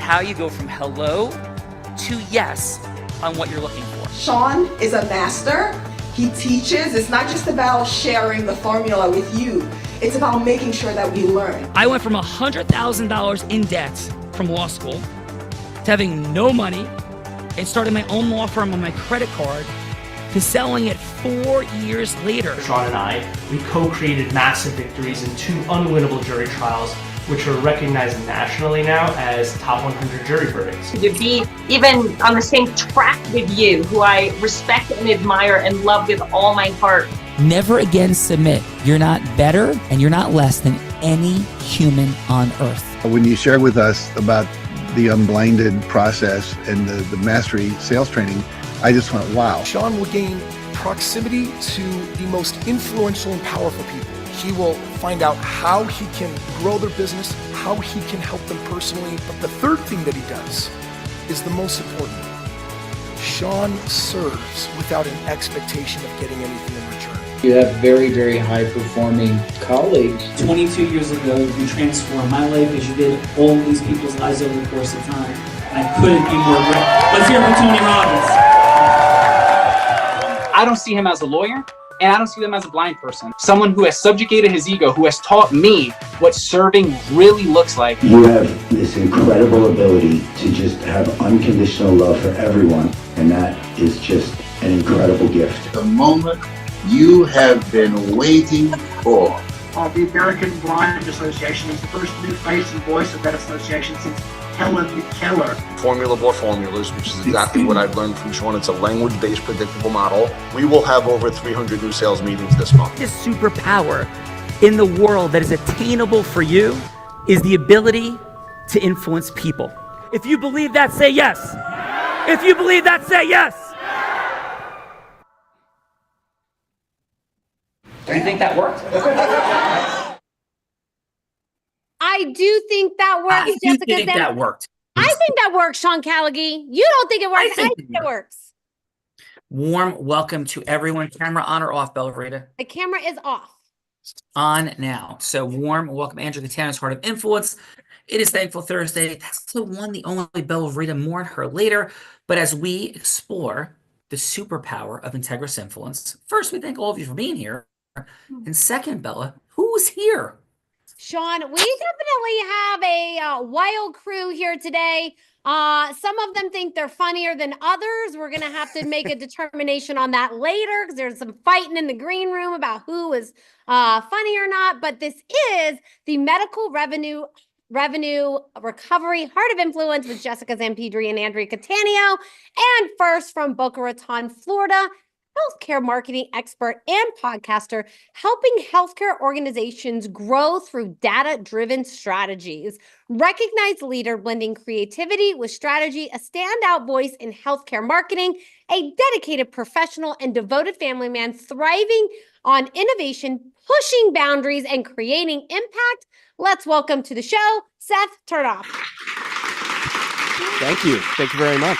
how you go from hello to yes on what you're looking for. Sean is a master. He teaches. It's not just about sharing the formula with you. It's about making sure that we learn. I went from $100,000 in debt from law school to having no money and starting my own law firm on my credit card to selling it 4 years later. Sean and I, we co-created massive victories in 2 unwinnable jury trials, which are recognized nationally now as top 100 jury verdicts. To be even on the same track with you, who I respect and admire and love with all my heart. Never again submit. You're not better and you're not less than any human on earth. When you shared with us about the unblinded process and the mastery sales training, I just went, wow. Sean will gain proximity to the most influential and powerful people. He will find out how he can grow their business, how he can help them personally. But the third thing that he does is the most important. Sean serves without an expectation of getting anything in return. You have very, very high-performing colleagues. 22 years ago, you transformed my life as you did all these people's lives over the course of time. I couldn't be more grateful. Let's hear it from Tony Robbins. I don't see him as a lawyer, and I don't see him as a blind person. Someone who has subjugated his ego, who has taught me what serving really looks like. You have this incredible ability to just have unconditional love for everyone, and that is just an incredible gift. The moment you have been waiting for. The American Blind Association is the first new face and voice of that association since Helen Keller. Formula for formulas, which is exactly what I've learned from Sean. It's a language-based predictable model. We will have over 300 new sales meetings this month. This superpower in the world that is attainable for you is the ability to influence people. If you believe that, say yes. If you believe that, say yes. Do you think that worked? I do think that works, I Jessica. think that worked. I think that works, Sean Callaghy. You don't think it works. I think it works. Warm welcome to everyone. Camera on or off, Bellerita? The camera is off. On now. So warm welcome, Andrew Catano's Heart of Influence. It is Thankful Thursday. That's the one, the only Bellerita. More on her later. But as we explore the superpower of Integrous Influence, first, we thank all of you for being here. And second, Bella, who's here? Sean, we definitely have a wild crew here today. Some of them think they're funnier than others. We're going to have to make a determination on that later because there's some fighting in the green room about who is funny or not. But this is the Medical Revenue Recovery Heart of Influence with Jessica Zampedri and Andrea Catania. And first from Boca Raton, Florida, healthcare marketing expert and podcaster, helping healthcare organizations grow through data-driven strategies. Recognized leader blending creativity with strategy, a standout voice in healthcare marketing, a dedicated professional and devoted family man thriving on innovation, pushing boundaries, and creating impact. Let's welcome to the show, Seth Turnoff. Thank you. Thank you very much.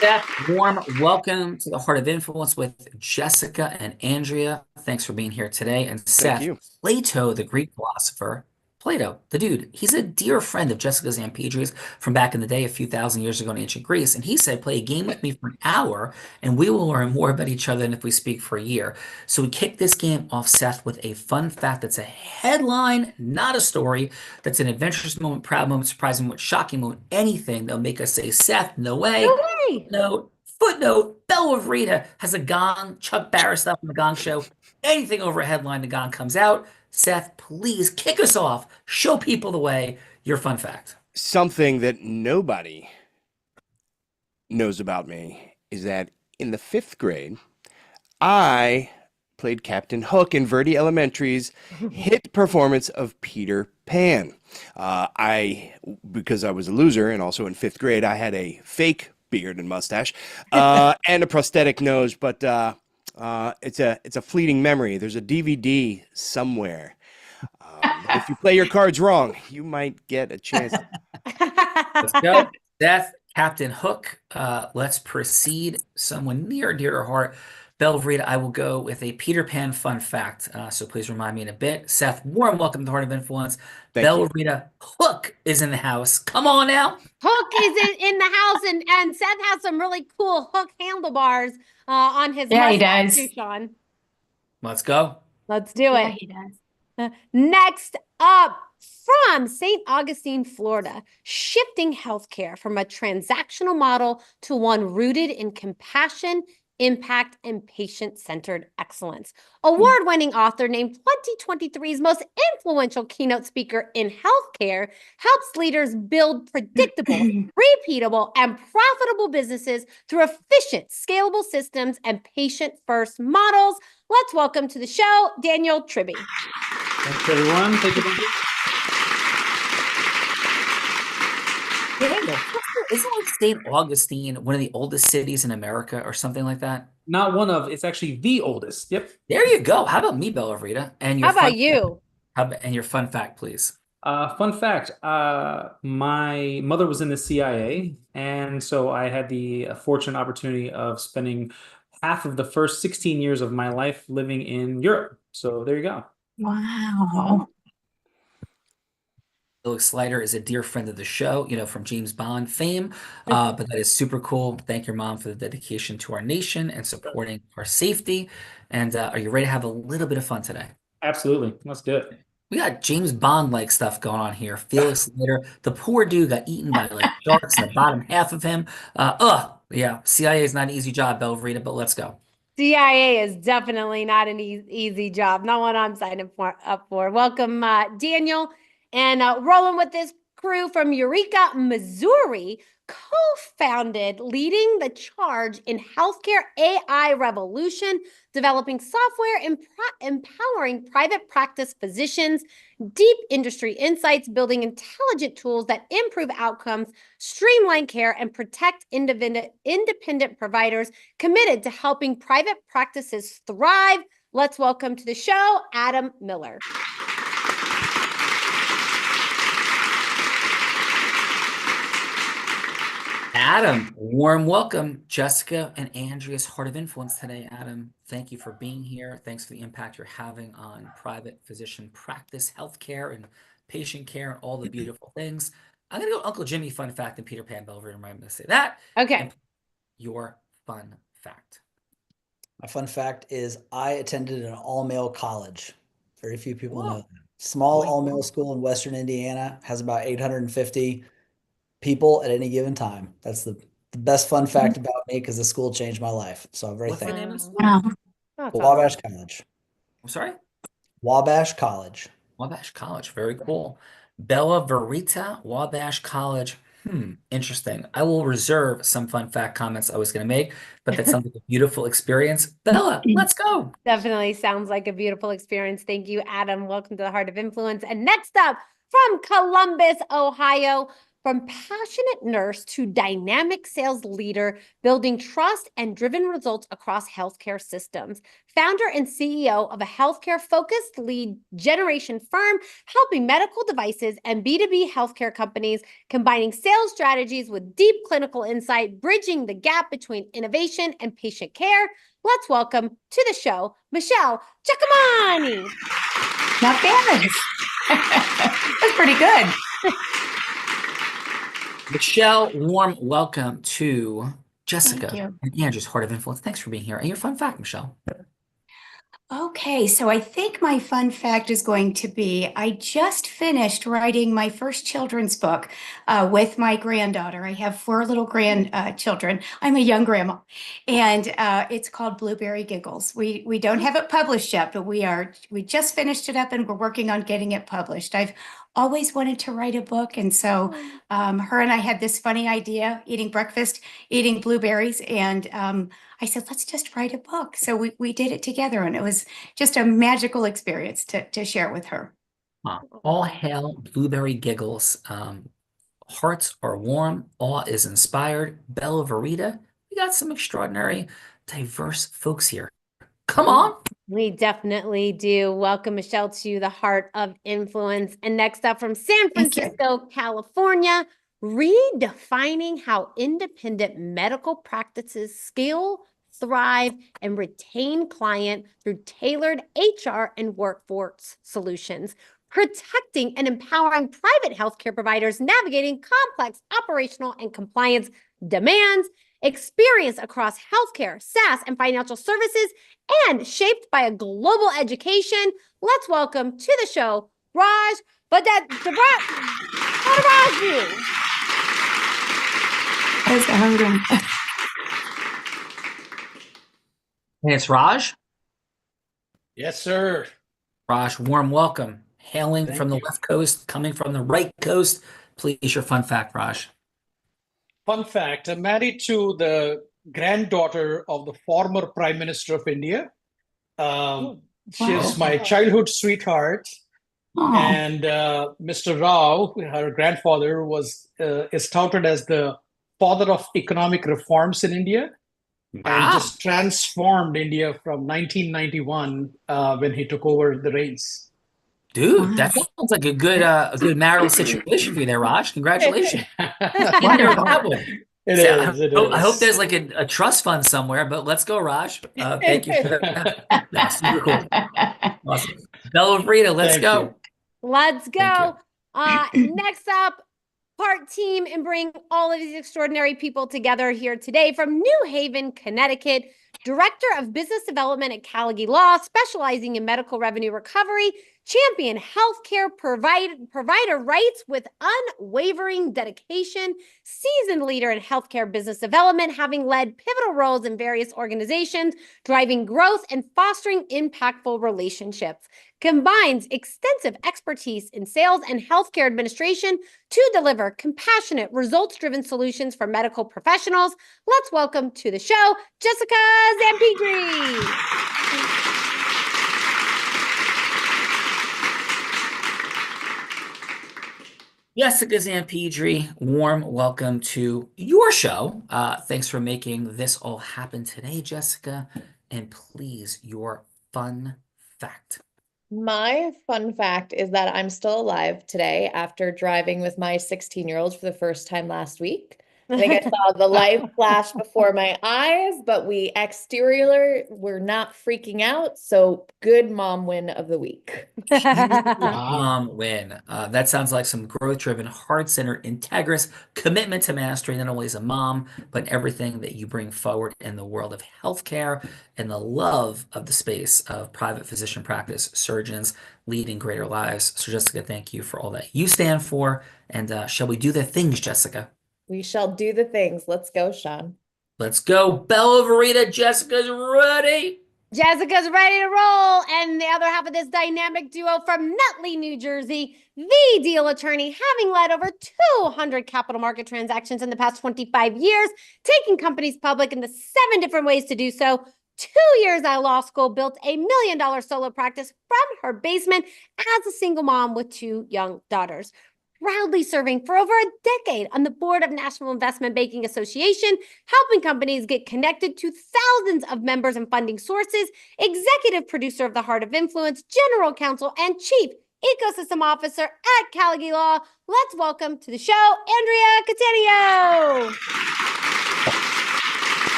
Seth, warm welcome to the Heart of Influence with Jessica and Andrea. Thanks for being here today. And Seth, Plato, the Greek philosopher, Plato, the dude, he's a dear friend of Jessica Zampedri's from back in the day, a few thousand years ago in ancient Greece. And he said, play a game with me for an hour and we will learn more about each other than if we speak for a year. So we kick this game off, Seth, with a fun fact that's a headline, not a story. That's an adventurous moment, proud moment, surprising moment, shocking moment, anything that'll make us say, Seth, no way. No way. No. Footnote, Bellerita has a gong, Chuck Barris stuff from the Gong Show. Anything over a headline, the gong comes out. Seth, please kick us off. Show people the way. Your fun fact. Something that nobody knows about me is that in the 5th grade, I played Captain Hook in Verde Elementary's hit performance of Peter Pan. Because I was a loser and also in 5th grade, I had a fake beard and mustache and a prosthetic nose, but it's a fleeting memory. There's a DVD somewhere. If you play your cards wrong, you might get a chance. Let's go. Seth, Captain Hook. Let's proceed. Someone near and dear to heart. Bella Verita, I will go with a Peter Pan fun fact. So please remind me in a bit. Seth, warm welcome to the Heart of Influence. Bella Verita, Hook is in the house. Come on now. Hook is in the house, and Seth has some really cool Hook handlebars on his Yeah, he mustache does. too, Sean. Let's go. Let's do it. He does. Next up, from St. Augustine, Florida, shifting healthcare from a transactional model to one rooted in compassion, impact, and patient-centered excellence. Award-winning author named 2023's most influential keynote speaker in healthcare helps leaders build predictable, repeatable, and profitable businesses through efficient, scalable systems and patient-first models. Let's welcome to the show, Daniel Tribby. Thanks, everyone. Thank you. Daniel, isn't like St. Augustine one of the oldest cities in America or something like that? Not one of, it's actually the oldest. Yep. There you go. How about me, Bella Verita? And your How about fun you? and your fun fact, please. Fun fact, my mother was in the CIA, and so I had the fortunate opportunity of spending half of the first 16 years of my life living in Europe. So there you go. Wow. Felix Slider is a dear friend of the show, from James Bond fame. But that is super cool. Thank your mom for the dedication to our nation and supporting our safety. And are you ready to have a little bit of fun today? Absolutely. Let's do it. We got James Bond-like stuff going on here. Felix Slider, the poor dude got eaten by like sharks in the bottom half of him. Yeah, CIA is not an easy job, Bella Verita, but let's go. CIA is definitely not an easy job. Not one I'm signing up for. Welcome, Daniel. And rolling with this crew from Eureka, Missouri, co-founded Leading the Charge in Healthcare AI Revolution, developing software empowering private practice physicians, deep industry insights, building intelligent tools that improve outcomes, streamline care, and protect independent providers committed to helping private practices thrive. Let's welcome to the show, Adam Miller. Adam, warm welcome. Jessica and Andrea's Heart of Influence today. Adam, thank you for being here. Thanks for the impact you're having on private physician practice, healthcare, and patient care, and all the beautiful things. I'm going to go Uncle Jimmy fun fact and Peter Pan Belvedere. I'm going to say that. Okay. Your fun fact. My fun fact is I attended an all-male college. Very few people know that. Small all-male school in Western Indiana, has about 850 people at any given time. That's the best fun fact about me because the school changed my life. So I'm very thankful. What's the name of the school? Wow. Wabash College. I'm sorry? Wabash College. Wabash College. Very cool. Bella Verita, Wabash College. Interesting. I will reserve some fun fact comments I was going to make, but that sounds like a beautiful experience. Bella, let's go. Definitely sounds like a beautiful experience. Thank you, Adam. Welcome to the Heart of Influence. And next up, from Columbus, Ohio, from passionate nurse to dynamic sales leader, building trust and driven results across healthcare systems. Founder and CEO of a healthcare-focused lead generation firm, helping medical devices and B2B healthcare companies, combining sales strategies with deep clinical insight, bridging the gap between innovation and patient care. Let's welcome to the show, Michelle Giacomani. Not bad. That's pretty good. Michelle, warm welcome to Jessica Thank you. and Andrew's Heart of Influence. Thanks for being here. And your fun fact, Michelle. Okay, so I think my fun fact is going to be I just finished writing my first children's book with my granddaughter. I have 4 little grandchildren. I'm a young grandma, and it's called Blueberry Giggles. We don't have it published yet, but we just finished it up and we're working on getting it published. I've always wanted to write a book, and so her and I had this funny idea, eating breakfast, eating blueberries, and I said, let's just write a book. So we did it together, and it was just a magical experience to share with her. All hail Blueberry Giggles. Hearts are warm. Awe is inspired. Bella Verita, we got some extraordinary, diverse folks here. Come on. We definitely do. Welcome, Michelle, to the Heart of Influence. And next up from San Francisco, California, redefining how independent medical practices scale thrive and retain client through tailored HR and workforce solutions, protecting and empowering private healthcare providers navigating complex operational and compliance demands, experience across healthcare, SaaS, and financial services, and shaped by a global education. Let's welcome to the show, Raj Bhadaraju. And it's Raj. Yes, sir. Raj, warm welcome. Hailing Thank from the you. left coast, coming from the right coast. Please, your fun fact, Raj. Fun fact, I'm married to the granddaughter of the former Prime Minister of India. She's my childhood sweetheart. And Mr. Rao, her grandfather, is touted as the father of economic reforms in India. And just transformed India from 1991 when he took over the reins. Dude, that sounds like a good marital situation for you there, Raj. Congratulations. I hope there's like a trust fund somewhere, but let's go, Raj. Thank you for that. That's super cool. Awesome. Bella Rita, let's go. Let's go. Next up, part team and bring all of these extraordinary people together here today from New Haven, Connecticut. Director of Business Development at Callagy Law, specializing in medical revenue recovery, champion healthcare provider rights with unwavering dedication, seasoned leader in healthcare business development, having led pivotal roles in various organizations, driving growth and fostering impactful relationships. Combines extensive expertise in sales and healthcare administration to deliver compassionate, results-driven solutions for medical professionals. Let's welcome to the show, Jessica Zampidri. Jessica Zampidri, warm welcome to your show. Thanks for making this all happen today, Jessica. And please, your fun fact. My fun fact is that I'm still alive today after driving with my 16-year-old for the first time last week. I think I saw the light flash before my eyes, but we're not freaking out. So good mom win of the week. Mom win. That sounds like some growth-driven, heart-centered, integrous commitment to mastery, not only as a mom, but everything that you bring forward in the world of healthcare and the love of the space of private physician practice, surgeons leading greater lives. So Jessica, thank you for all that you stand for. And shall we do the things, Jessica? We shall do the things. Let's go, Sean. Let's go. Bella Verita, Jessica's ready. Jessica's ready to roll. And the other half of this dynamic duo from Nutley, New Jersey, the deal attorney, having led over 200 capital market transactions in the past 25 years, taking companies public in the 7 different ways to do so. 2 years at law school, built a $1 million solo practice from her basement as a single mom with 2 young daughters. Proudly serving for over a decade on the board of National Investment Banking Association, helping companies get connected to thousands of members and funding sources, executive producer of The Heart of Influence, general counsel, and chief ecosystem officer at Callagy Law. Let's welcome to the show, Andrea Catania.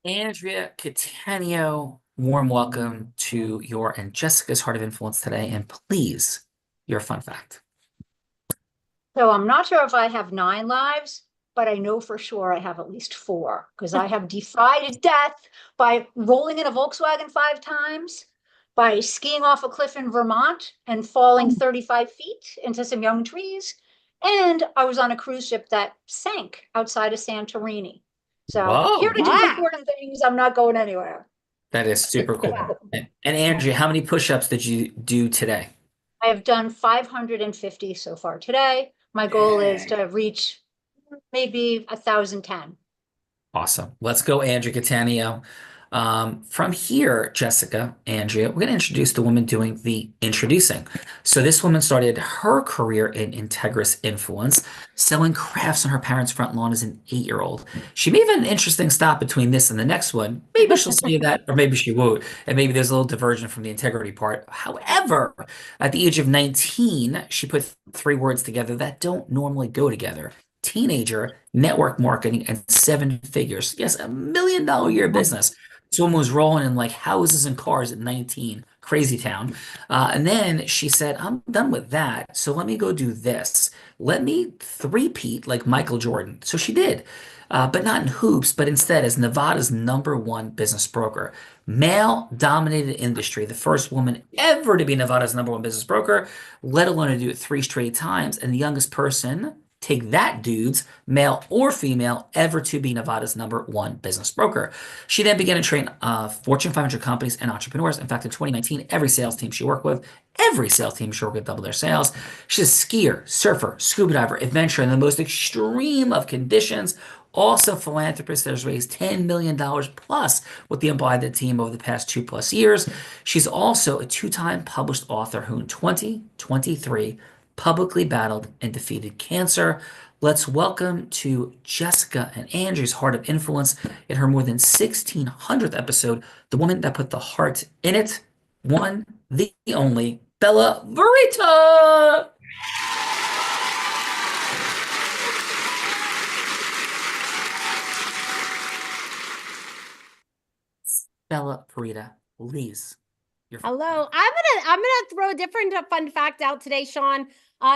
Andrea Catania, warm welcome to your and Jessica's Heart of Influence today. And please, your fun fact. So I'm not sure if I have 9 lives, but I know for sure I have at least 4 because I have defied death by rolling in a Volkswagen 5 times, by skiing off a cliff in Vermont and falling 35 feet into some young trees. And I was on a cruise ship that sank outside of Santorini. So Whoa, here to do wow. important things. I'm not going anywhere. That is super cool. And Andrea, how many push-ups did you do today? I have done 550 so far today. My goal is to reach maybe 1,010. Awesome. Let's go, Andrea Catania. From here, Jessica, Andrea, we're going to introduce the woman doing the introducing. So this woman started her career in Integris Influence, selling crafts on her parents' front lawn as an 8-year-old. She may have had an interesting stop between this and the next one. Maybe she'll say that, or maybe she won't. And maybe there's a little diversion from the integrity part. However, at the age of 19, she put 3 words together that don't normally go together. teenager, network marketing, and 7 figures. Yes, $1 million a year business. This woman was rolling in like houses and cars at 19. Crazy town. And then she said, I'm done with that. So let me go do this. Let me three-peat like Michael Jordan. So she did. But not in hoops, but instead as Nevada's #1 business broker. Male-dominated industry, the first woman ever to be Nevada's #1 business broker, let alone to do it 3 straight times, and the youngest person, take that, dudes, male or female, ever to be Nevada's #1 business broker. She then began to train Fortune 500 companies and entrepreneurs. In fact, in 2019, every sales team she worked with doubled their sales. She's a skier, surfer, scuba diver, adventurer in the most extreme of conditions. Also philanthropist that has raised $10 million plus with the Unblinded team over the past 2+ years. She's also a 2-time published author who in 2023 publicly battled and defeated cancer. Let's welcome to Jessica and Andrea's Heart of Influence in her more than 1600th episode, the woman that put the heart in it, one, the only, Bella Verita. Bella Verita, please. Hello. I'm gonna throw a different fun fact out today, Sean.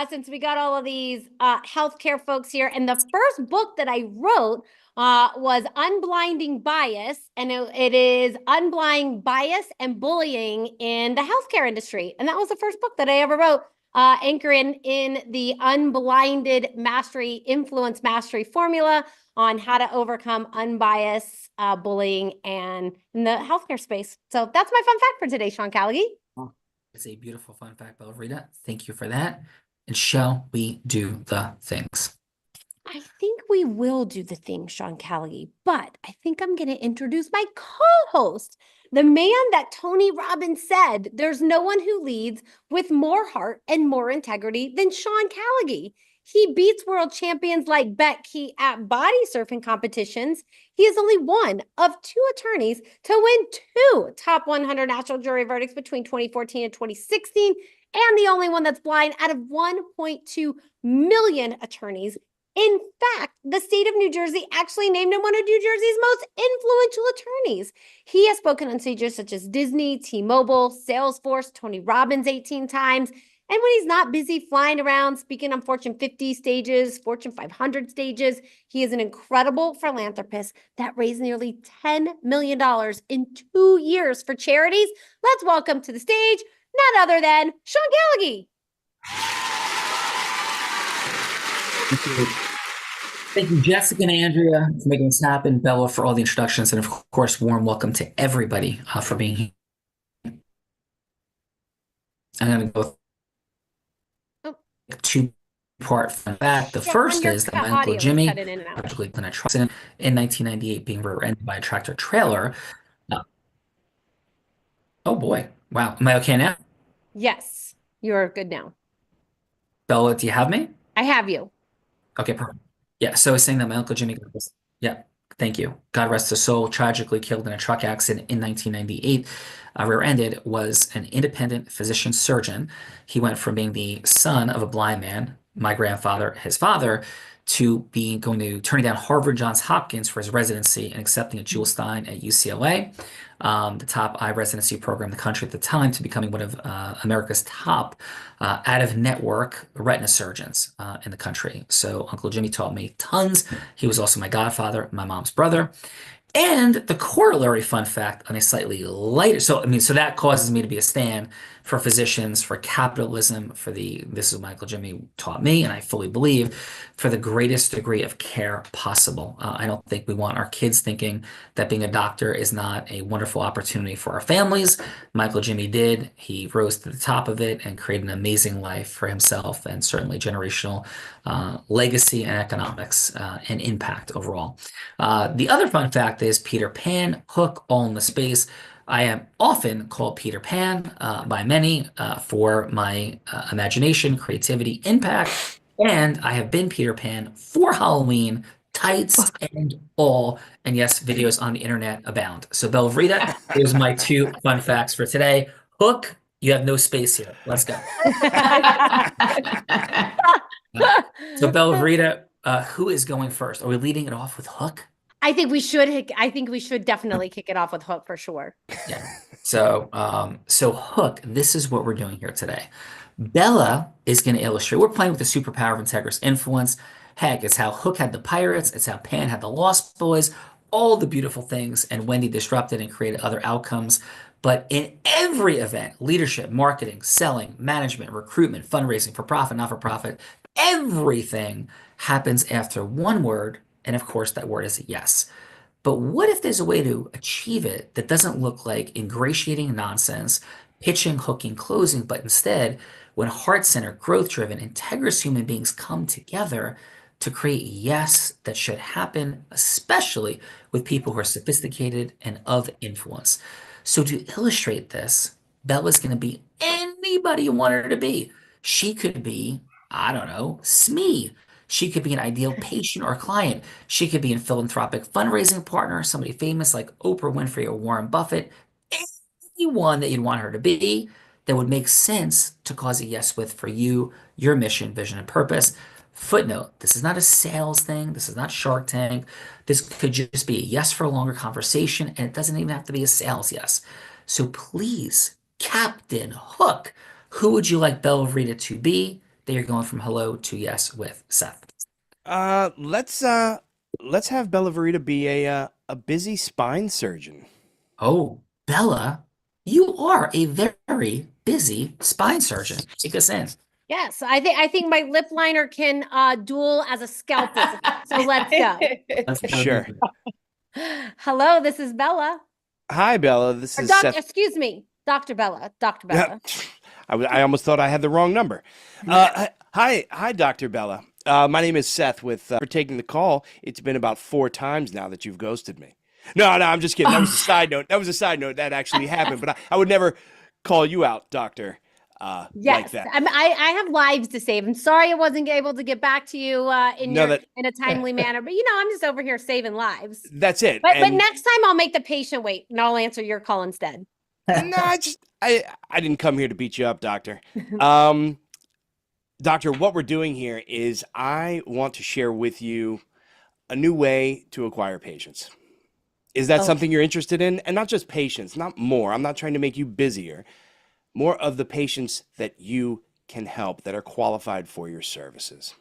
Since we got all of these healthcare folks here, and the first book that I wrote was Unblinding Bias, and it is Unblinding Bias and Bullying in the Healthcare Industry, and that was the first book that I ever wrote, anchoring in the Unblinded Mastery Influence Mastery formula on how to overcome unbiased bullying and in the healthcare space. So that's my fun fact for today, Sean Callagy. It's a beautiful fun fact, Bella Verita. Thank you for that. And shall we do the things? I think we will do the thing, Sean Callagy, but I think I'm going to introduce my co-host, the man that Tony Robbins said, there's no one who leads with more heart and more integrity than Sean Callagy. He beats world champions like Becky at body surfing competitions. He is only one of 2 attorneys to win 2 top 100 national jury verdicts between 2014 and 2016, and the only one that's blind out of 1.2 million attorneys. In fact, the state of New Jersey actually named him one of New Jersey's most influential attorneys. He has spoken on stages such as Disney, T-Mobile, Salesforce, Tony Robbins 18 times. And when he's not busy flying around, speaking on Fortune 50 stages, Fortune 500 stages, he is an incredible philanthropist that raised nearly $10 million in 2 years for charities. Let's welcome to the stage none other than Sean Callagy. Thank you, Jessica and Andrea, for making this happen. Bella, for all the introductions. And of course, warm welcome to everybody for being here. I'm going to go 2-part fun fact. The first is that my Uncle Jimmy, particularly when I trusted him in 1998, being rear-ended by a tractor trailer. Oh boy. Wow. Am I okay now? Yes, you're good now. Bella, do you have me? I have you. Okay, perfect. Yeah, so I was saying that my Uncle Jimmy, yeah, thank you. God rest his soul, tragically killed in a truck accident in 1998. Rear-ended, was an independent physician surgeon. He went from being the son of a blind man, my grandfather, his father, to turning down Harvard Johns Hopkins for his residency and accepting a Jules Stein at UCLA, the top eye residency program in the country at the time, to becoming one of America's top out-of-network retina surgeons in the country. So Uncle Jimmy taught me tons. He was also my godfather, my mom's brother. And the corollary fun fact on a slightly lighter, so that causes me to be a stan for physicians, for capitalism, this is what Michael Jimmy taught me, and I fully believe, for the greatest degree of care possible. I don't think we want our kids thinking that being a doctor is not a wonderful opportunity for our families. Michael Jimmy did. He rose to the top of it and created an amazing life for himself, and certainly generational legacy and economics and impact overall. The other fun fact is Peter Pan, Hook, all in the space. I am often called Peter Pan by many for my imagination, creativity, impact, and I have been Peter Pan for Halloween, tights and all, and yes, videos on the internet abound. So Bella Verita, those are my 2 fun facts for today. Hook, you have no space here. Let's go. So Bella Verita, who is going first? Are we leading it off with Hook? I think we should definitely kick it off with Hook for sure. Yeah. So, Hook, this is what we're doing here today. Bella is going to illustrate. We're playing with the superpower of Integrous Influence. Heck, it's how Hook had the pirates. It's how Pan had the Lost Boys. All the beautiful things, and Wendy disrupted and created other outcomes. But in every event, leadership, marketing, selling, management, recruitment, fundraising, for profit, not for profit, everything happens after one word. And of course, that word is yes. But what if there's a way to achieve it that doesn't look like ingratiating nonsense, pitching, hooking, closing, but instead, when heart-centered, growth-driven, integrous human beings come together to create yes that should happen, especially with people who are sophisticated and of influence. So to illustrate this, Bella's going to be anybody you want her to be. She could be, I don't know, Smee. She could be an ideal patient or client. She could be a philanthropic fundraising partner, somebody famous like Oprah Winfrey or Warren Buffett. Anyone that you'd want her to be that would make sense to cause a yes with for you, your mission, vision, and purpose. Footnote, this is not a sales thing. This is not Shark Tank. This could just be a yes for a longer conversation, and it doesn't even have to be a sales yes. So please, Captain Hook, who would you like Bella Verita to be? That you're going from hello to yes with, Seth. Let's have Bella Verita be a busy spine surgeon. Oh, Bella, you are a very busy spine surgeon. Take us in. Yes, I think my lip liner can duel as a scalpel. So let's go. Sure. Hello, this is Bella. Hi, Bella. This is Seth. Excuse me, Dr. Bella. Dr. Bella. I almost thought I had the wrong number. Hi, Dr. Bella. My name is Seth. For taking the call. It's been about 4 times now that you've ghosted me. No, I'm just kidding. That was a side note. That actually happened. But I would never call you out, Doctor. Yes, like that. I have lives to save. I'm sorry I wasn't able to get back to you in a timely manner, but I'm just over here saving lives. That's it. But next time I'll make the patient wait, and I'll answer your call instead. No, I didn't come here to beat you up, Doctor. Doctor, what we're doing here is I want to share with you a new way to acquire patients. Is that something you're interested in? And not just patients, not more. I'm not trying to make you busier. More of the patients that you can help that are qualified for your services.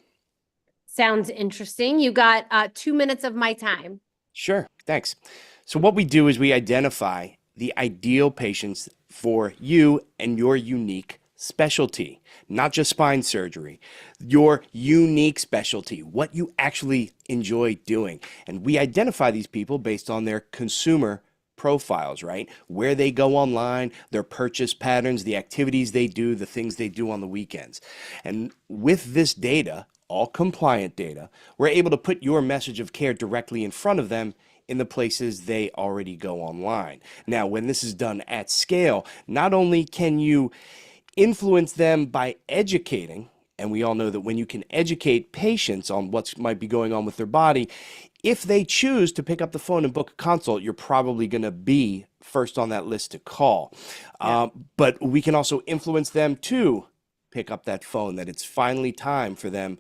Sounds interesting. You got 2 minutes of my time. Sure, thanks. So what we do is we identify the ideal patients for you and your unique specialty, not just spine surgery, your unique specialty, what you actually enjoy doing. And we identify these people based on their consumer profiles, right? Where they go online, their purchase patterns, the activities they do, the things they do on the weekends. And with this data, all compliant data, we're able to put your message of care directly in front of them in the places they already go online. Now, when this is done at scale, not only can you influence them by educating, and we all know that when you can educate patients on what might be going on with their body, if they choose to pick up the phone and book a consult, you're probably going to be first on that list to call. But we can also influence them to pick up that phone, that it's finally time for them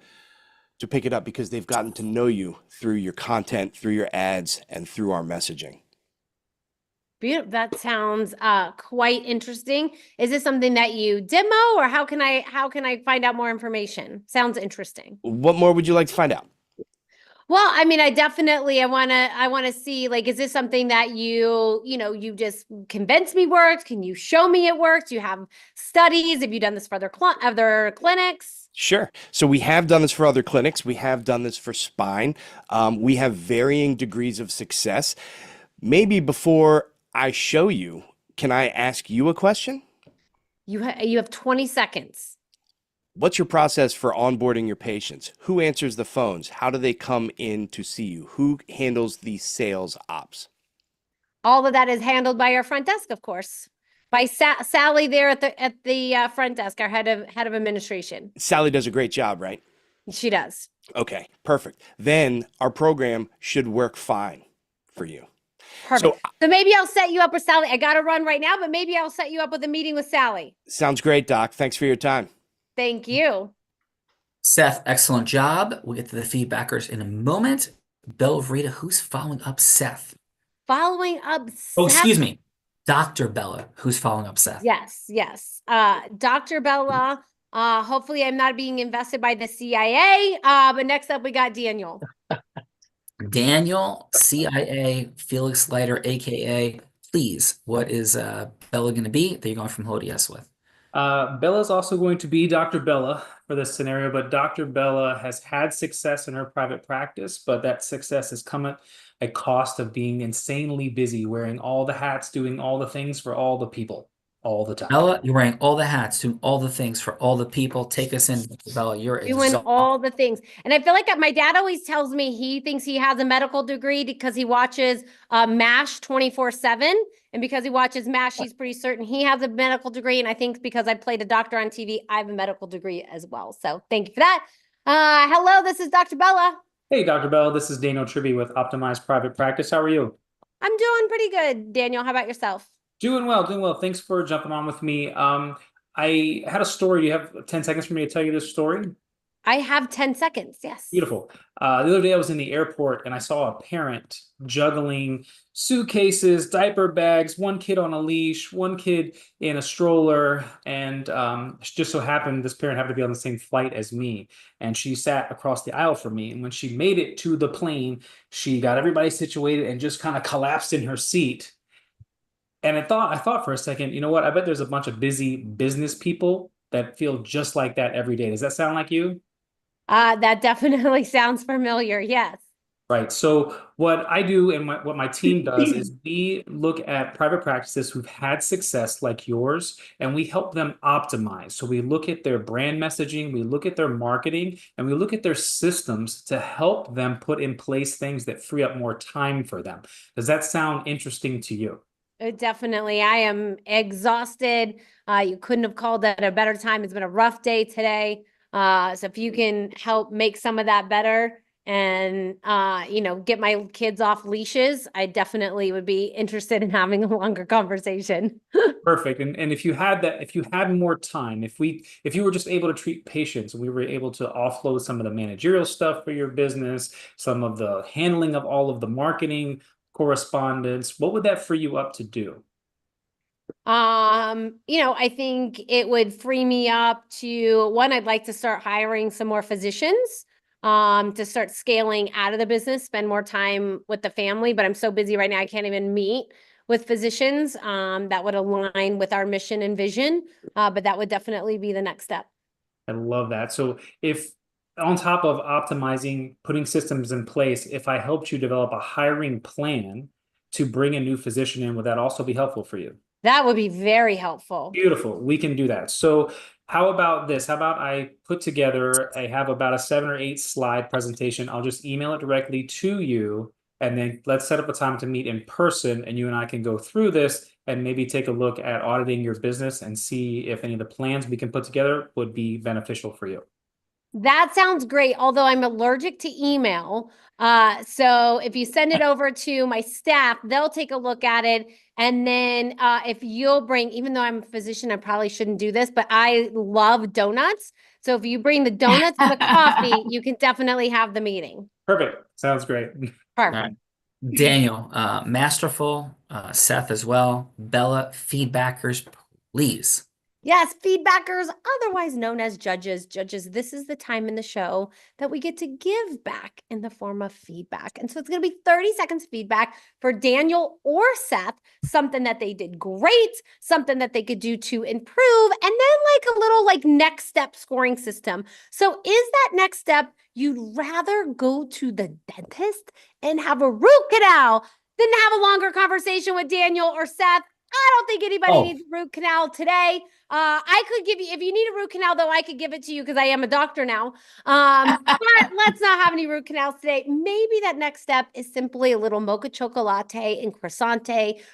to pick it up because they've gotten to know you through your content, through your ads, and through our messaging. That sounds quite interesting. Is this something that you demo, or how can I find out more information? Sounds interesting. What more would you like to find out? Well, I mean, I want to see, like, is this something that you just convinced me works? Can you show me it works? Do you have studies? Have you done this for other clinics? Sure. So we have done this for other clinics. We have done this for spine. We have varying degrees of success. Maybe before I show you, can I ask you a question? You have 20 seconds. What's your process for onboarding your patients? Who answers the phones? How do they come in to see you? Who handles the sales ops? All of that is handled by our front desk, of course, by Sally there at the front desk, our head of administration. Sally does a great job, right? She does. Okay, perfect. Then our program should work fine for you. Perfect. So maybe I'll set you up with Sally. I got to run right now, but maybe I'll set you up with a meeting with Sally. Sounds great, Doc. Thanks for your time. Thank you. Seth, excellent job. We'll get to the feedbackers in a moment. Bella Rita, who's following up Seth? Following up Oh, Seth. excuse me. Dr. Bella, who's following up Seth? Yes, yes. Dr. Bella, hopefully I'm not being invested by the CIA. But next up we got Daniel. Daniel, CIA, Felix Leiter, aka, please, what is Bella going to be that you're going from hello to yes with? Bella's also going to be Dr. Bella for this scenario, but Dr. Bella has had success in her private practice, but that success has come at a cost of being insanely busy, wearing all the hats, doing all the things for all the people all the time. Bella, you're wearing all the hats, doing all the things for all the people. Take us in, Bella. You're Doing exhausted. all the things. And I feel like my dad always tells me he thinks he has a medical degree because he watches MASH 24/7. And because he watches MASH, he's pretty certain he has a medical degree. And I think because I played a doctor on TV, I have a medical degree as well. So thank you for that. Hello, this is Dr. Bella. Hey, Dr. Bella, this is Daniel Tribby with Optimized Private Practice. How are you? I'm doing pretty good. Daniel, how about yourself? Doing well, doing well. Thanks for jumping on with me. I had a story. You have 10 seconds for me to tell you this story? I have 10 seconds, yes. Beautiful. The other day I was in the airport and I saw a parent juggling suitcases, diaper bags, one kid on a leash, one kid in a stroller, and just so happened this parent happened to be on the same flight as me, and she sat across the aisle from me, and when she made it to the plane, she got everybody situated and just kind of collapsed in her seat. And I thought for a second, you know what? I bet there's a bunch of busy business people that feel just like that every day. Does that sound like you? That definitely sounds familiar. Yes. Right. So what I do and what my team does is we look at private practices who've had success like yours, and we help them optimize. So we look at their brand messaging, we look at their marketing, and we look at their systems to help them put in place things that free up more time for them. Does that sound interesting to you? Definitely. I am exhausted. You couldn't have called at a better time. It's been a rough day today. So if you can help make some of that better and, get my kids off leashes, I definitely would be interested in having a longer conversation. Perfect. And if you had more time, if you were just able to treat patients and we were able to offload some of the managerial stuff for your business, some of the handling of all of the marketing correspondence, what would that free you up to do? I think it would free me up to one, I'd like to start hiring some more physicians, to start scaling out of the business, spend more time with the family, but I'm so busy right now, I can't even meet with physicians, that would align with our mission and vision. But that would definitely be the next step. I love that. So if on top of optimizing, putting systems in place, if I helped you develop a hiring plan to bring a new physician in, would that also be helpful for you? That would be very helpful. Beautiful. We can do that. So how about this? How about I have about a 7 or 8 slide presentation. I'll just email it directly to you, and then let's set up a time to meet in person, and you and I can go through this and maybe take a look at auditing your business and see if any of the plans we can put together would be beneficial for you. That sounds great, although I'm allergic to email. So if you send it over to my staff, they'll take a look at it. And then if you'll bring, even though I'm a physician, I probably shouldn't do this, but I love donuts. So if you bring the donuts and the coffee, you can definitely have the meeting. Perfect. Sounds great. Perfect. Daniel, masterful, Seth as well. Bella, feedbackers, please. Yes, feedbackers, otherwise known as judges. Judges, this is the time in the show that we get to give back in the form of feedback. And so it's going to be 30 seconds feedback for Daniel or Seth, something that they did great, something that they could do to improve, and then a little next step scoring system. So is that next step, you'd rather go to the dentist and have a root canal than have a longer conversation with Daniel or Seth? I don't think anybody needs a root canal today. I could give you, if you need a root canal, though, I could give it to you because I am a doctor now. But let's not have any root canals today. Maybe that next step is simply a little mocha chocolate and croissant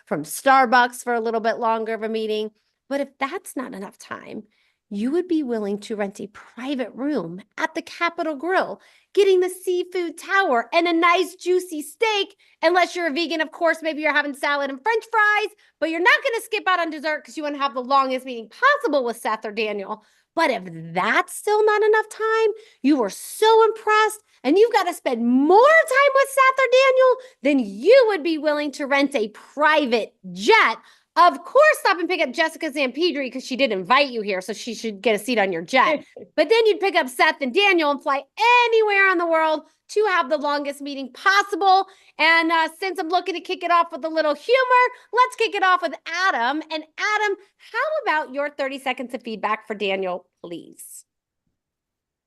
from Starbucks for a little bit longer of a meeting. But if that's not enough time, you would be willing to rent a private room at the Capitol Grill, getting the seafood tower and a nice juicy steak. Unless you're a vegan, of course, maybe you're having salad and French fries, but you're not going to skip out on dessert because you want to have the longest meeting possible with Seth or Daniel. But if that's still not enough time, you were so impressed and you've got to spend more time with Seth or Daniel, then you would be willing to rent a private jet. Of course, stop and pick up Jessica Zampedri because she did invite you here, so she should get a seat on your jet. But then you'd pick up Seth and Daniel and fly anywhere in the world to have the longest meeting possible. And since I'm looking to kick it off with a little humor, let's kick it off with Adam. And Adam, how about your 30 seconds of feedback for Daniel, please?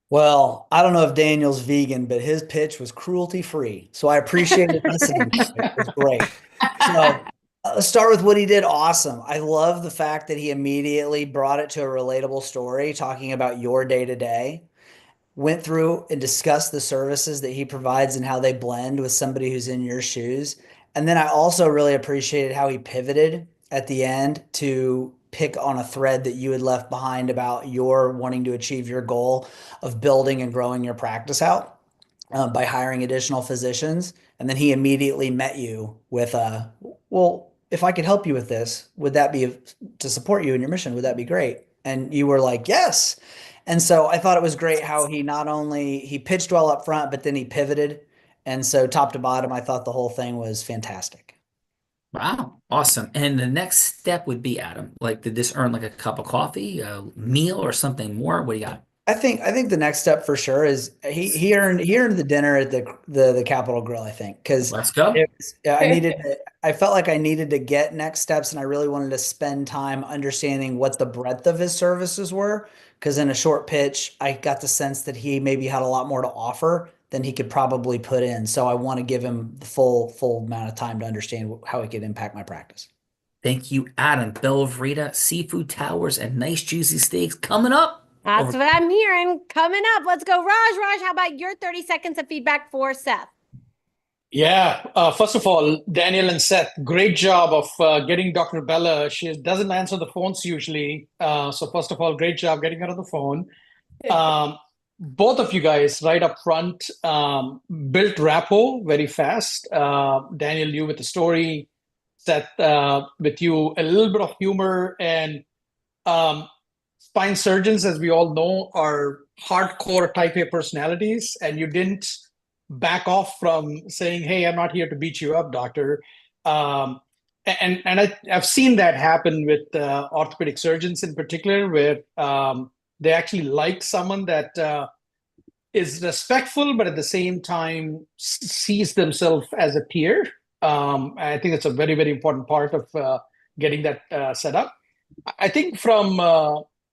Well, I don't know if Daniel's vegan, but his pitch was cruelty-free. So I appreciated listening. It was great. So let's start with what he did. Awesome. I love the fact that he immediately brought it to a relatable story, talking about your day-to-day, went through and discussed the services that he provides and how they blend with somebody who's in your shoes. And then I also really appreciated how he pivoted at the end to pick on a thread that you had left behind about your wanting to achieve your goal of building and growing your practice out by hiring additional physicians. And then he immediately met you with well, if I could help you with this, would that be to support you in your mission? Would that be great? And you were like, yes. And so I thought it was great how he not only he pitched well up front, but then he pivoted. And so top to bottom, I thought the whole thing was fantastic. Wow, awesome. And the next step would be, Adam, like, did this earn like a cup of coffee, a meal, or something more? What do you got? I think the next step for sure is he earned the dinner at the Capitol Grill, I think, because let's go. I felt like I needed to get next steps, and I really wanted to spend time understanding what the breadth of his services were. Because in a short pitch, I got the sense that he maybe had a lot more to offer than he could probably put in. So I want to give him the full amount of time to understand how it could impact my practice. Thank you, Adam. Bella Vreda, seafood towers, and nice juicy steaks coming up. That's what I'm hearing. Coming up. Let's go, Raj. Raj, how about your 30 seconds of feedback for Seth? Yeah. First of all, Daniel and Seth, great job of getting Dr. Bella. She doesn't answer the phones usually. So first of all, great job getting her on the phone. Both of you guys right up front built rapport very fast. Daniel, you with the story, Seth with you a little bit of humor, and spine surgeons, as we all know, are hardcore type A personalities, and you didn't back off from saying, hey, I'm not here to beat you up, doctor. And I've seen that happen with orthopedic surgeons in particular, where they actually like someone that is respectful, but at the same time sees themselves as a peer. I think it's a very, very important part of getting that set up. I think from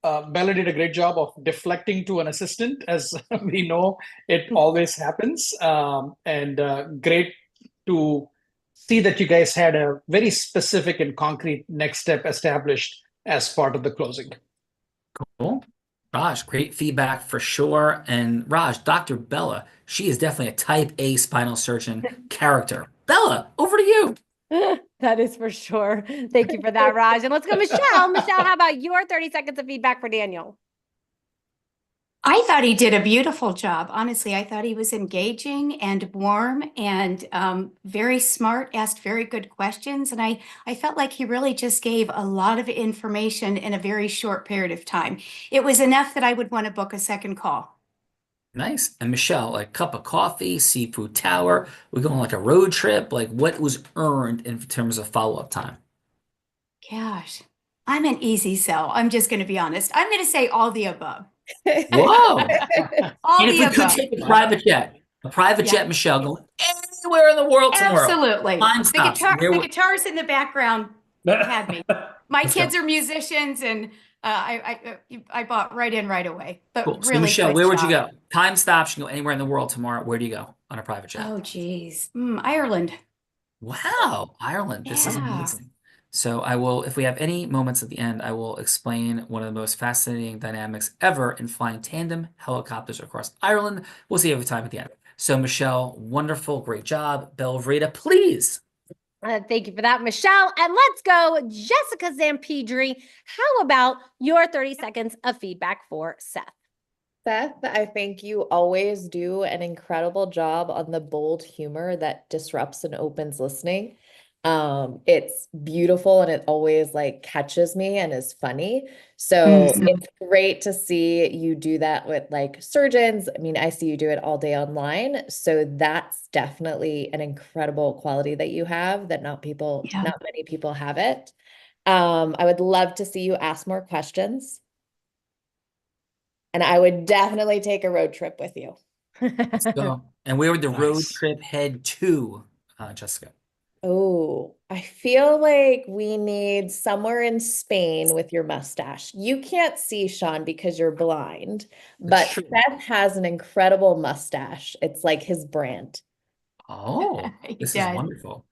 Bella did a great job of deflecting to an assistant, as we know it always happens. And great to see that you guys had a very specific and concrete next step established as part of the closing. Cool. Raj, great feedback for sure. And Raj, Dr. Bella, she is definitely a type A spinal surgeon character. Bella, over to you. That is for sure. Thank you for that, Raj. And let's go, Michelle. Michelle, how about your 30 seconds of feedback for Daniel? I thought he did a beautiful job. Honestly, I thought he was engaging and warm and very smart, asked very good questions. And I felt like he really just gave a lot of information in a very short period of time. It was enough that I would want to book a second call. Nice. And Michelle, a cup of coffee, seafood tower, we're going like a road trip. Like, what was earned in terms of follow-up time? Gosh, I'm an easy sell. I'm just going to be honest. I'm going to say all the above. Whoa. All And if the we could above. take a private jet, Michelle, going anywhere in the world tomorrow. Absolutely. Time The stops. guitar, Where the would- guitars in the background had me. My Let's go. kids are musicians, and I bought right in right away. But Cool. So really, Michelle, good where would you job. go? Time stops. You can go anywhere in the world tomorrow. Where do you go on a private jet? Oh, geez. Ireland. Wow, Ireland. This is Yeah. amazing. So I will, if we have any moments at the end, I will explain one of the most fascinating dynamics ever in flying tandem helicopters across Ireland. We'll see every time at the end. So Michelle, wonderful, great job. Bella Vreda, please. Thank you for that, Michelle. And let's go, Jessica Zampidri. How about your 30 seconds of feedback for Seth? Seth, I think you always do an incredible job on the bold humor that disrupts and opens listening. It's beautiful and it always like catches me and is funny. So it's great to see you do that with like surgeons. I mean, I see you do it all day online. So that's definitely an incredible quality that you have that not many people have it. I would love to see you ask more questions. And I would definitely take a road trip with you. So, and where would the road trip head to, Jessica? Oh, I feel like we need somewhere in Spain with your mustache. You can't see Sean because you're blind, but Seth has an incredible mustache. It's like his brand. Oh, this is wonderful.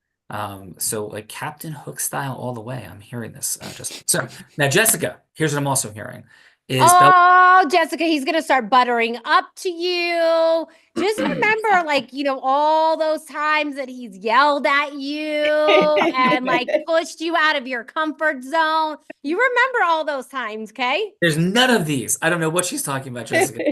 So like Captain Hook style all the way. I'm hearing this. So now, Jessica, here's what I'm also hearing. Jessica, he's going to start buttering up to you. Just remember, like, all those times that he's yelled at you and like pushed you out of your comfort zone. You remember all those times, okay? There's none of these. I don't know what she's talking about, Jessica.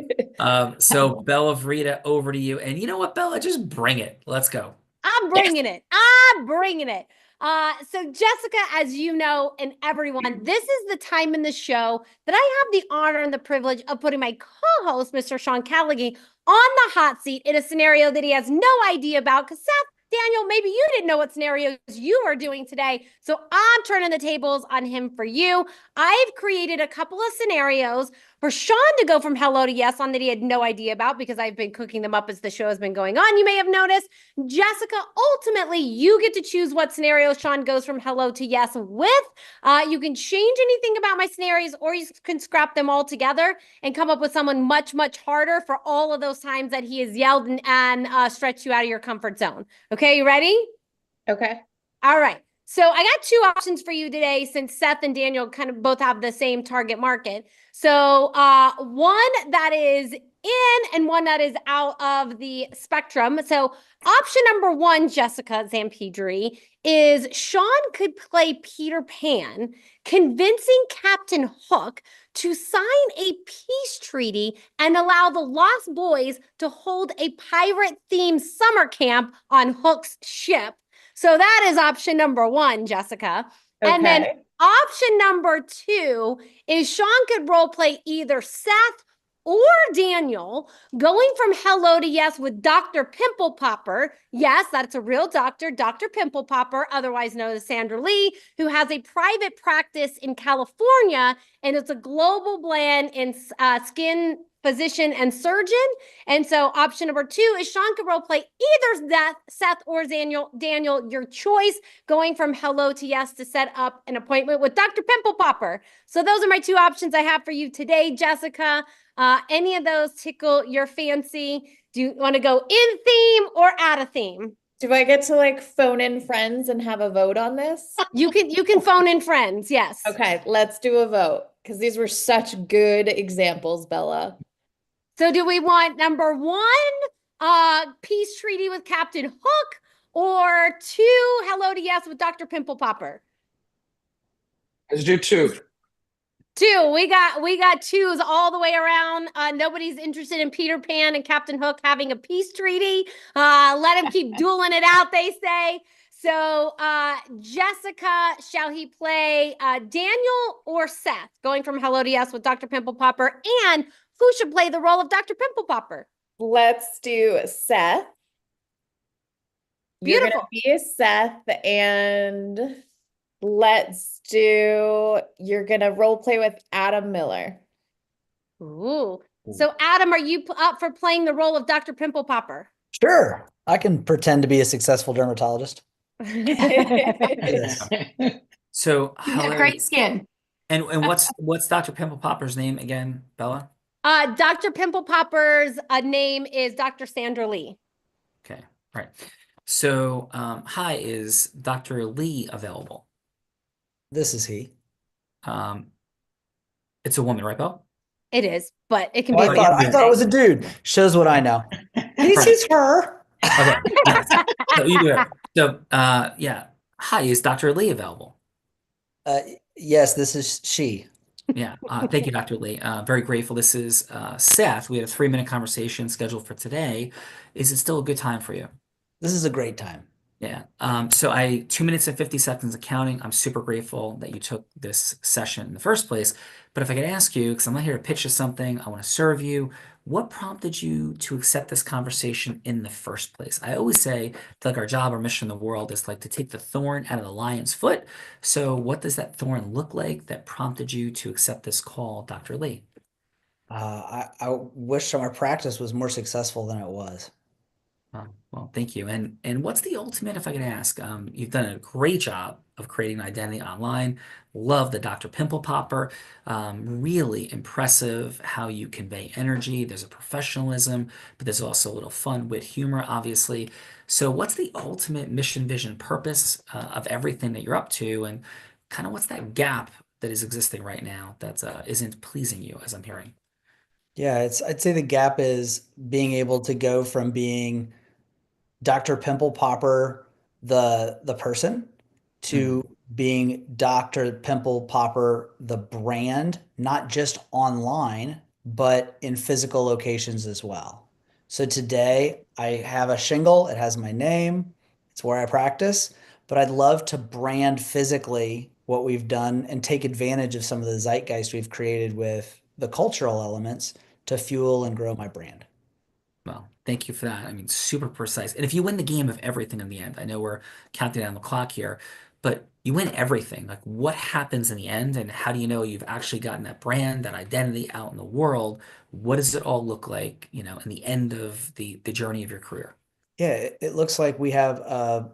So Bella Frida, over to you. And you know what, Bella? Just bring it. Let's go. I'm bringing it. I'm bringing it. So Jessica, as you know, and everyone, this is the time in the show that I have the honor and the privilege of putting my co-host, Mr. Sean Callaghan, on the hot seat in a scenario that he has no idea about. Because Seth, Daniel, maybe you didn't know what scenarios you were doing today. So I'm turning the tables on him for you. I've created a couple of scenarios for Sean to go from hello to yes on that he had no idea about because I've been cooking them up as the show has been going on. You may have noticed. Jessica, ultimately, you get to choose what scenario Sean goes from hello to yes with. You can change anything about my scenarios or you can scrap them all together and come up with someone much, much harder for all of those times that he has yelled and stretched you out of your comfort zone. Okay, you ready? Okay. All right. So I got two options for you today since Seth and Daniel kind of both have the same target market. So one that is in and one that is out of the spectrum. So option number one, Jessica Zampidri, is Sean could play Peter Pan, convincing Captain Hook to sign a peace treaty and allow the Lost Boys to hold a pirate-themed summer camp on Hook's ship. So that is option number one, Jessica. Okay. And then option number two is Sean could role play either Seth or Daniel going from hello to yes with Dr. Pimple Popper. Yes, that's a real doctor, Dr. Pimple Popper, otherwise known as Sandra Lee, who has a private practice in California, and it's a global blend in skin physician and surgeon. And so option number two is Sean could role play either Seth or Daniel, your choice, going from hello to yes to set up an appointment with Dr. Pimple Popper. So those are my two options I have for you today, Jessica. Any of those tickle your fancy? Do you want to go in theme or out of theme? Do I get to like phone in friends and have a vote on this? You can phone in friends, yes. Okay, let's do a vote because these were such good examples, Bella. So do we want number one, peace treaty with Captain Hook, or two, hello to yes with Dr. Pimple Popper? Let's do two. Two. We got twos all the way around. Nobody's interested in Peter Pan and Captain Hook having a peace treaty. Let him keep dueling it out, they say. So, Jessica, shall he play Daniel or Seth, going from hello to yes with Dr. Pimple Popper? And who should play the role of Dr. Pimple Popper? Let's do Seth. Beautiful. You're gonna be Seth, and you're gonna role play with Adam Miller. Ooh. So Adam, are you up for playing the role of Dr. Pimple Popper? Sure. I can pretend to be a successful dermatologist. Yes. So Great skin. And what's Dr. Pimple Popper's name again, Bella? Dr. Pimple Popper's name is Dr. Sandra Lee. Okay, right. So, hi, is Dr. Lee available? This is he. It's a woman, right, Bella? It is, but it can Oh, be. I thought it was a dude. Shows what I know. This is her. Okay. Yes. So you do it. So, yeah. Hi, is Dr. Lee available? Yes, this is she. Yeah, thank you, Dr. Lee. Very grateful. This is Seth. We had a 3-minute conversation scheduled for today. Is it still a good time for you? This is a great time. Yeah. So 2 minutes and 50 seconds of counting. I'm super grateful that you took this session in the first place. But if I could ask you, because I'm not here to pitch you something, I want to serve you. What prompted you to accept this conversation in the first place? I always say that like our job or mission in the world is like to take the thorn out of the lion's foot. So what does that thorn look like that prompted you to accept this call, Dr. Lee? I wish my practice was more successful than it was. Well, thank you. And what's the ultimate, if I could ask? You've done a great job of creating an identity online. Love the Dr. Pimple Popper. Really impressive how you convey energy. There's a professionalism, but there's also a little fun, wit, humor, obviously. So what's the ultimate mission, vision, purpose of everything that you're up to? And kind of what's that gap that is existing right now that isn't pleasing you, as I'm hearing? Yeah, I'd say the gap is being able to go from being Dr. Pimple Popper, the person, to being Dr. Pimple Popper, the brand, not just online, but in physical locations as well. So today I have a shingle, it has my name, it's where I practice, but I'd love to brand physically what we've done and take advantage of some of the zeitgeist we've created with the cultural elements to fuel and grow my brand. Well, thank you for that. I mean, super precise. And if you win the game of everything in the end, I know we're counting down the clock here, but you win everything. Like what happens in the end and how do you know you've actually gotten that brand, that identity out in the world? What does it all look like, in the end of the journey of your career? Yeah, it looks like we have a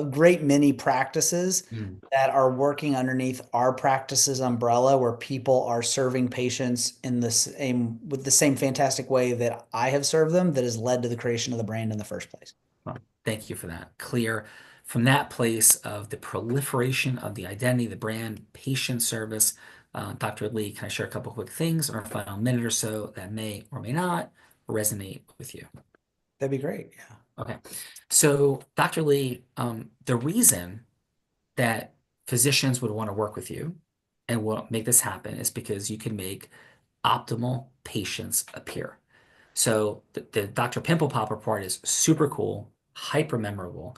great many practices that are working underneath our practices umbrella where people are serving patients with the same fantastic way that I have served them that has led to the creation of the brand in the first place. Well, thank you for that. Clear from that place of the proliferation of the identity, the brand, patient service. Dr. Lee, can I share a couple quick things in our final minute or so that may or may not resonate with you? That'd be great. Yeah. Okay. So, Dr. Lee, the reason that physicians would want to work with you and will make this happen is because you can make optimal patients appear. So the Dr. Pimple Popper part is super cool, hyper memorable.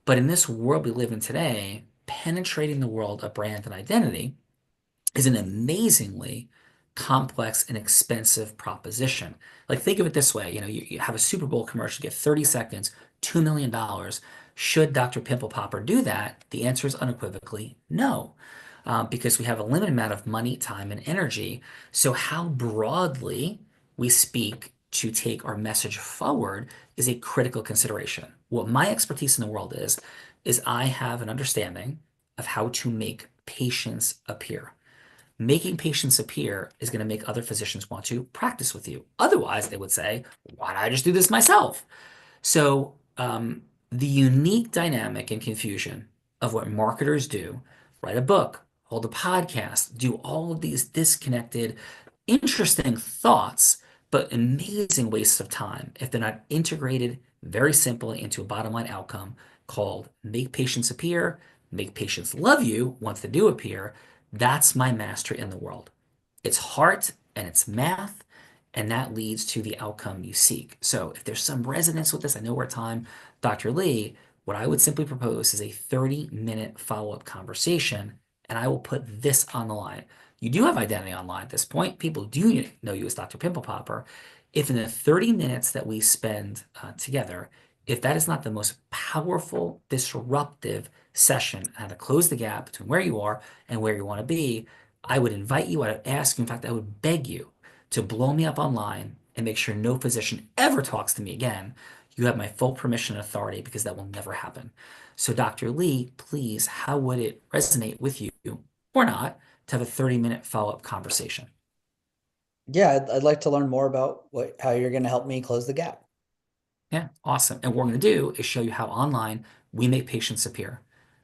But in this world we live in today, penetrating the world of brand and identity is an amazingly complex and expensive proposition. Like think of it this way, you have a Super Bowl commercial, you get 30 seconds, $2 million. Should Dr. Pimple Popper do that? The answer is unequivocally no. Because we have a limited amount of money, time, and energy. So how broadly we speak to take our message forward is a critical consideration. What my expertise in the world is I have an understanding of how to make patients appear. Making patients appear is going to make other physicians want to practice with you. Otherwise, they would say, why don't I just do this myself? So the unique dynamic and confusion of what marketers do, write a book, hold a podcast, do all of these disconnected, interesting thoughts, but amazing wastes of time if they're not integrated very simply into a bottom line outcome called make patients appear, make patients love you once they do appear. That's my mastery in the world. It's heart and it's math, and that leads to the outcome you seek. So if there's some resonance with this, I know we're at time, Dr. Lee, what I would simply propose is a 30-minute follow-up conversation, and I will put this on the line. You do have identity online at this point. People do know you as Dr. Pimple Popper. If in the 30 minutes that we spend together, if that is not the most powerful, disruptive session, how to close the gap between where you are and where you want to be, I would invite you, I would ask you, in fact, I would beg you to blow me up online and make sure no physician ever talks to me again. You have my full permission and authority because that will never happen. So Dr. Lee, please, how would it resonate with you or not to have a 30-minute follow-up conversation? Yeah, I'd like to learn more about how you're going to help me close the gap. Yeah, awesome. And what we're going to do is show you how online we make patients appear.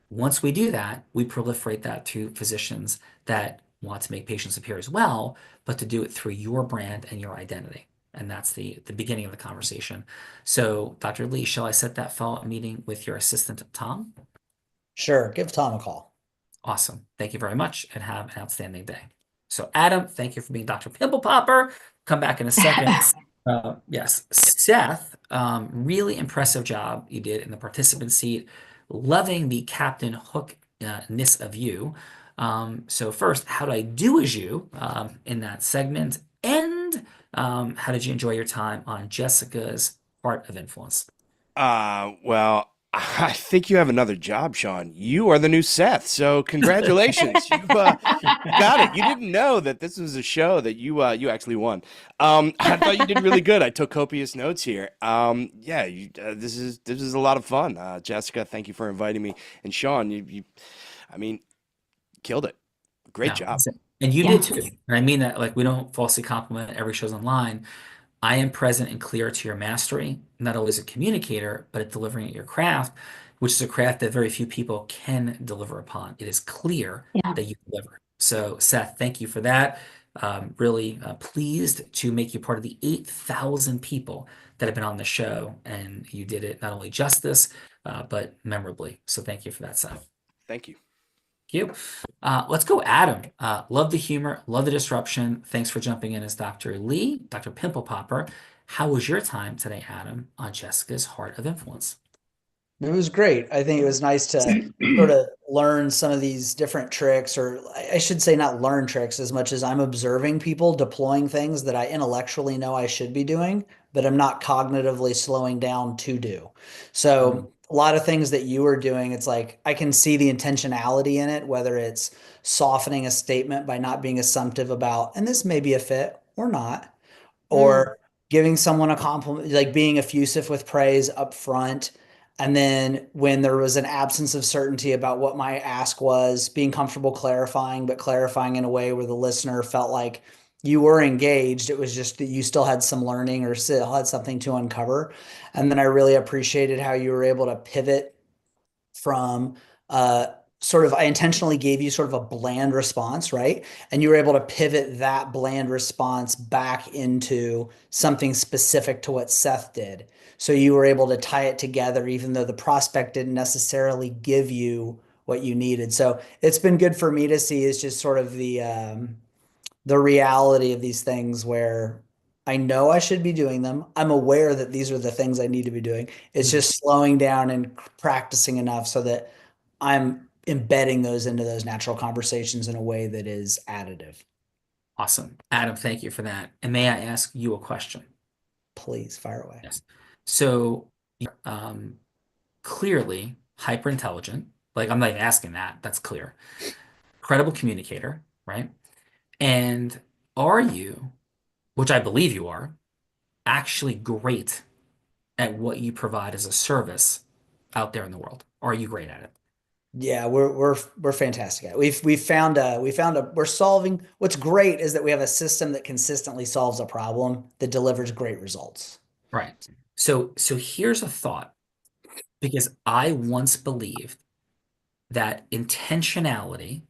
Once we do that, we proliferate that to physicians that want to make patients appear as well, but to do it through your brand and your identity. And that's the beginning of the conversation. So, Dr. Lee, shall I set that follow-up meeting with your assistant, Tom? Sure. Give Tom a call. Awesome. Thank you very much and have an outstanding day. So, Adam, thank you for being Dr. Pimple Popper. Come back in a second. Yes. Seth, really impressive job you did in the participant seat. Loving the Captain Hook-ness of you. So first, how did I do as you in that segment? And how did you enjoy your time on Jessica's Heart of Influence? Well, I think you have another job, Sean. You are the new Seth, so congratulations. You got it. You didn't know that this was a show that you actually won. I thought you did really good. I took copious notes here. Yeah, this is a lot of fun. Jessica, thank you for inviting me, and Sean, you I mean, killed it. Great job. And you did too. And I mean that, like, we don't falsely compliment every show's online. I am present and clear to your mastery, not always a communicator, but at delivering at your craft, which is a craft that very few people can deliver upon. It is clear that you deliver. So, Seth, thank you for that. Really pleased to make you part of the 8,000 people that have been on the show, and you did it not only justice, but memorably. So thank you for that, Seth. Thank you. Thank you. Let's go, Adam. Love the humor, love the disruption. Thanks for jumping in as Dr. Lee, Dr. Pimple Popper. How was your time today, Adam, on Jessica's Heart of Influence? It was great. I think it was nice to sort of learn some of these different tricks, or I should say not learn tricks as much as I'm observing people deploying things that I intellectually know I should be doing, but I'm not cognitively slowing down to do. So a lot of things that you were doing, it's like I can see the intentionality in it, whether it's softening a statement by not being assumptive about, and this may be a fit or not, or giving someone a compliment, like being effusive with praise up front. And then when there was an absence of certainty about what my ask was, being comfortable clarifying, but clarifying in a way where the listener felt like you were engaged. It was just that you still had some learning or still had something to uncover. And then I really appreciated how you were able to pivot from I intentionally gave you sort of a bland response, right? And you were able to pivot that bland response back into something specific to what Seth did. So you were able to tie it together, even though the prospect didn't necessarily give you what you needed. So it's been good for me to see is just sort of the reality of these things where I know I should be doing them. I'm aware that these are the things I need to be doing. It's just slowing down and practicing enough so that I'm embedding those into those natural conversations in a way that is additive. Awesome. Adam, thank you for that. And may I ask you a question? Please, fire away. Yes. So clearly hyper intelligent. Like, I'm not even asking that. That's clear. Credible communicator, right? And are you, which I believe you are, actually great at what you provide as a service out there in the world? Are you great at it? Yeah, we're fantastic at it. We're solving. What's great is that we have a system that consistently solves a problem that delivers great results. Right. So here's a thought, because I once believed that intentionality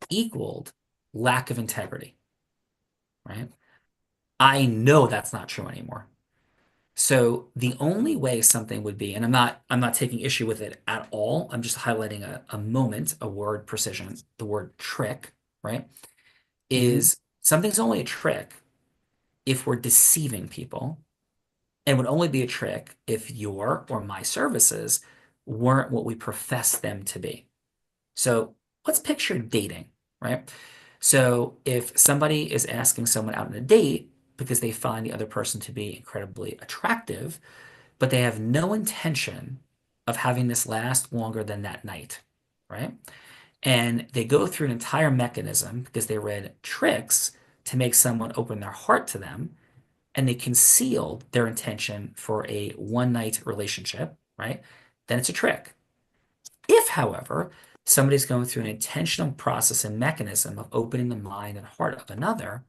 equaled lack of integrity, right? I know that's not true anymore. So the only way something would be, and I'm not taking issue with it at all. I'm just highlighting a moment, a word precision, the word trick, right? Is something's only a trick if we're deceiving people, and would only be a trick if your or my services weren't what we profess them to be. So let's picture dating, right? So if somebody is asking someone out on a date because they find the other person to be incredibly attractive, but they have no intention of having this last longer than that night, right? And they go through an entire mechanism because they read tricks to make someone open their heart to them, and they concealed their intention for a one-night relationship, right? Then it's a trick. If, however, somebody's going through an intentional process and mechanism of opening the mind and heart of another,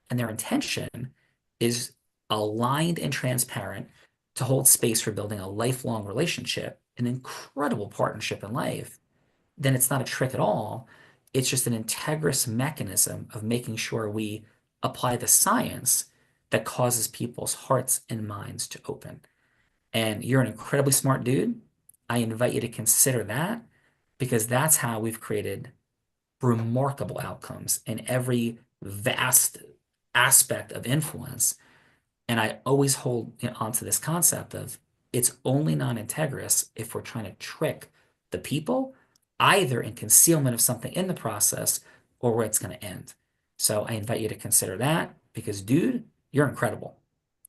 and their intention is aligned and transparent to hold space for building a lifelong relationship, an incredible partnership in life, then it's not a trick at all. It's just an integrous mechanism of making sure we apply the science that causes people's hearts and minds to open. And you're an incredibly smart dude. I invite you to consider that, because that's how we've created remarkable outcomes in every vast aspect of influence. And I always hold onto this concept of it's only non-integrous if we're trying to trick the people, either in concealment of something in the process or where it's going to end. So I invite you to consider that, because dude, you're incredible.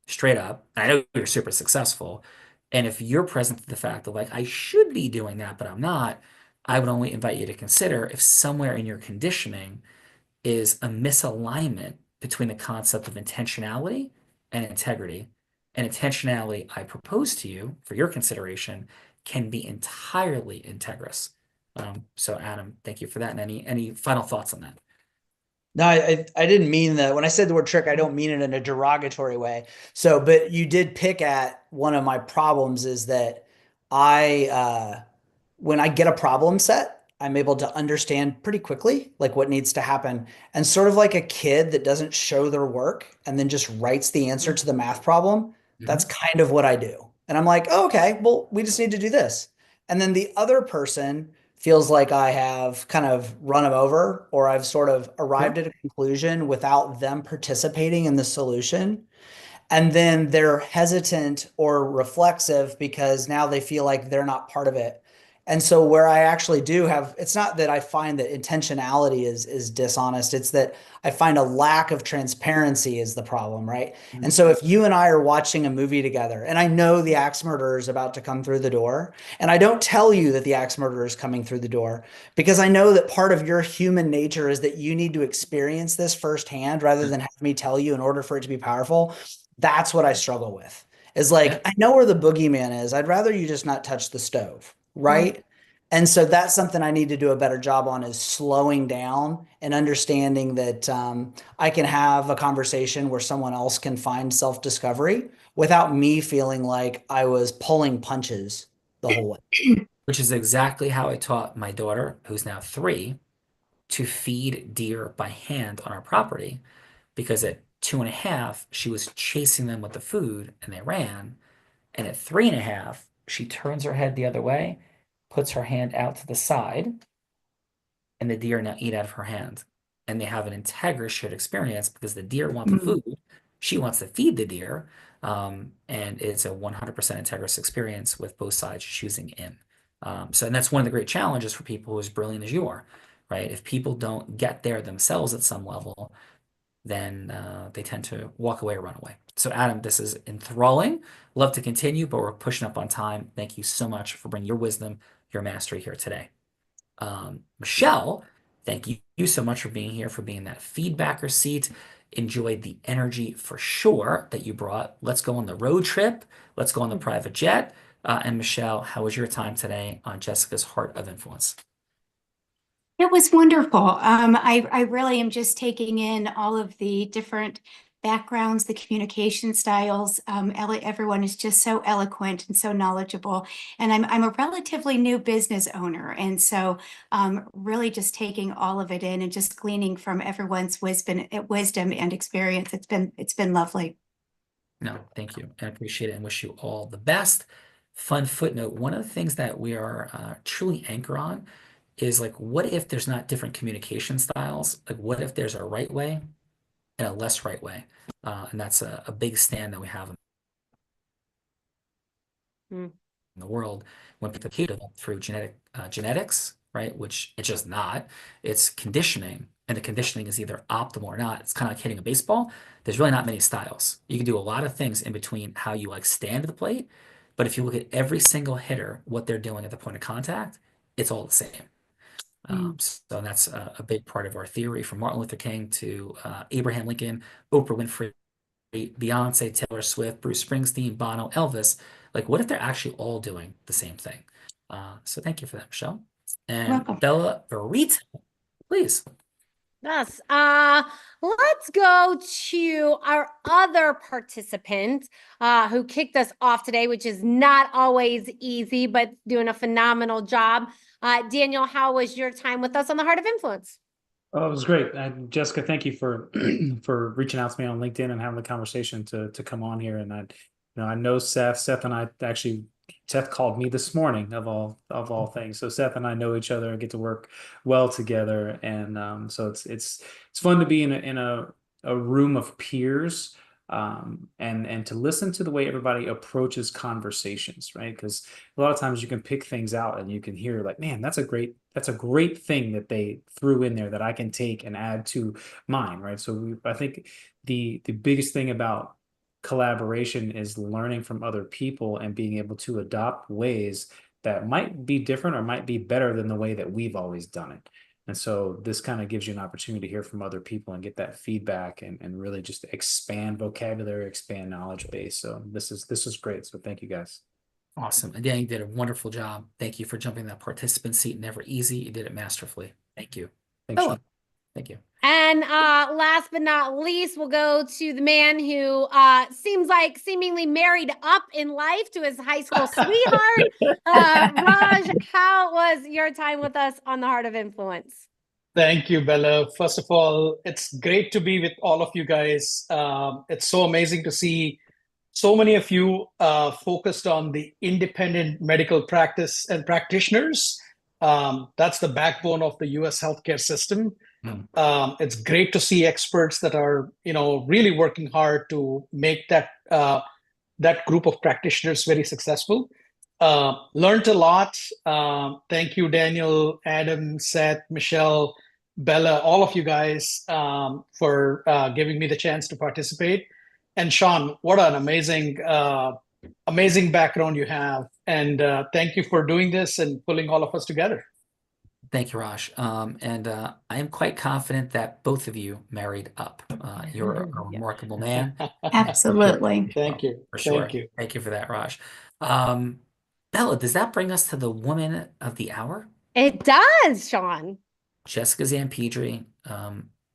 Straight up. I know you're super successful. And if you're present to the fact of like, I should be doing that, but I'm not, I would only invite you to consider if somewhere in your conditioning is a misalignment between the concept of intentionality and integrity. And intentionality, I propose to you for your consideration, can be entirely integrous. So Adam, thank you for that. And any final thoughts on that? No, I didn't mean that. When I said the word trick, I don't mean it in a derogatory way. So, but you did pick at one of my problems, is that when I get a problem set, I'm able to understand pretty quickly like what needs to happen. And sort of like a kid that doesn't show their work and then just writes the answer to the math problem, that's kind of what I do. And I'm like, oh, okay, well, we just need to do this. And then the other person feels like I have kind of run them over, or I've sort of arrived at a conclusion without them participating in the solution. And then they're hesitant or reflexive because now they feel like they're not part of it. And so where I actually do have, it's not that I find that intentionality is dishonest. It's that I find a lack of transparency is the problem, right? And so if you and I are watching a movie together, and I know the axe murderer is about to come through the door, and I don't tell you that the axe murderer is coming through the door, because I know that part of your human nature is that you need to experience this firsthand rather than have me tell you in order for it to be powerful. That's what I struggle with. Is like, I know where the boogeyman is. I'd rather you just not touch the stove. Right. And so that's something I need to do a better job on, is slowing down and understanding that I can have a conversation where someone else can find self-discovery without me feeling like I was pulling punches the whole way. Which is exactly how I taught my daughter, who's now 3, to feed deer by hand on our property, because at 2.5, she was chasing them with the food and they ran. And at 3.5, she turns her head the other way, puts her hand out to the side, and the deer now eat out of her hand. And they have an integrous shared experience, because the deer want the food, she wants to feed the deer, and it's a 100% integrous experience with both sides choosing in. And that's one of the great challenges for people who are as brilliant as you are, right? If people don't get there themselves at some level, then they tend to walk away or run away. So Adam, this is enthralling. Love to continue, but we're pushing up on time. Thank you so much for bringing your wisdom, your mastery here today. Michelle, thank you so much for being here, for being that feedbacker seat. Enjoyed the energy for sure that you brought. Let's go on the road trip. Let's go on the private jet. And Michelle, how was your time today on Jessica's Heart of Influence? It was wonderful. I really am just taking in all of the different backgrounds, the communication styles. Everyone is just so eloquent and so knowledgeable. And I'm a relatively new business owner. And so really just taking all of it in and just gleaning from everyone's wisdom and experience. It's been lovely. No, thank you. I appreciate it and wish you all the best. Fun footnote, one of the things that we are truly anchor on is like, what if there's not different communication styles? Like, what if there's a right way and a less right way? And that's a big stand that we have in the world when people communicate through genetics, right? Which it's just not. It's conditioning, and the conditioning is either optimal or not. It's kind of like hitting a baseball. There's really not many styles. You can do a lot of things in between how you like stand at the plate, but if you look at every single hitter, what they're doing at the point of contact, it's all the same. So that's a big part of our theory, from Martin Luther King to Abraham Lincoln, Oprah Winfrey, Beyonce, Taylor Swift, Bruce Springsteen, Bono, Elvis. Like, what if they're actually all doing the same thing? So thank you for that, Michelle. And welcome. Bella Verita, please. Yes. Let's go to our other participant who kicked us off today, which is not always easy, but doing a phenomenal job. Daniel, how was your time with us on the Heart of Influence? Oh, it was great. Jessica, thank you for for reaching out to me on LinkedIn and having the conversation to come on here. And I know Seth. Seth and I actually, Seth called me this morning of all things. So Seth and I know each other and get to work well together. And so it's fun to be in a room of peers, and to listen to the way everybody approaches conversations, right? Because a lot of times you can pick things out and you can hear like, man, that's a great thing that they threw in there that I can take and add to mine, right? So I think the biggest thing about collaboration is learning from other people and being able to adopt ways that might be different or might be better than the way that we've always done it. And so this kind of gives you an opportunity to hear from other people and get that feedback and really just expand vocabulary, expand knowledge base. So this is great. So thank you guys. Awesome. Again, you did a wonderful job. Thank you for jumping that participant seat. Never easy. You did it masterfully. Thank you. Thanks, Bella. Sean. Thank you. And last but not least, we'll go to the man who seems like seemingly married up in life to his high school sweetheart. Raj, how was your time with us on the Heart of Influence? Thank you, Bella. First of all, it's great to be with all of you guys. It's so amazing to see so many of you focused on the independent medical practice and practitioners. That's the backbone of the US healthcare system. It's great to see experts that are, really working hard to make that group of practitioners very successful. Learned a lot. Thank you, Daniel, Adam, Seth, Michelle, Bella, all of you guys for giving me the chance to participate. And Sean, what an amazing background you have. And thank you for doing this and pulling all of us together. Thank you, Raj. And I am quite confident that both of you married up. You're a remarkable man. Absolutely. Thank you. For sure. Thank you. Thank you for that, Raj. Bella, does that bring us to the woman of the hour? It does, Sean. Jessica Zampedri,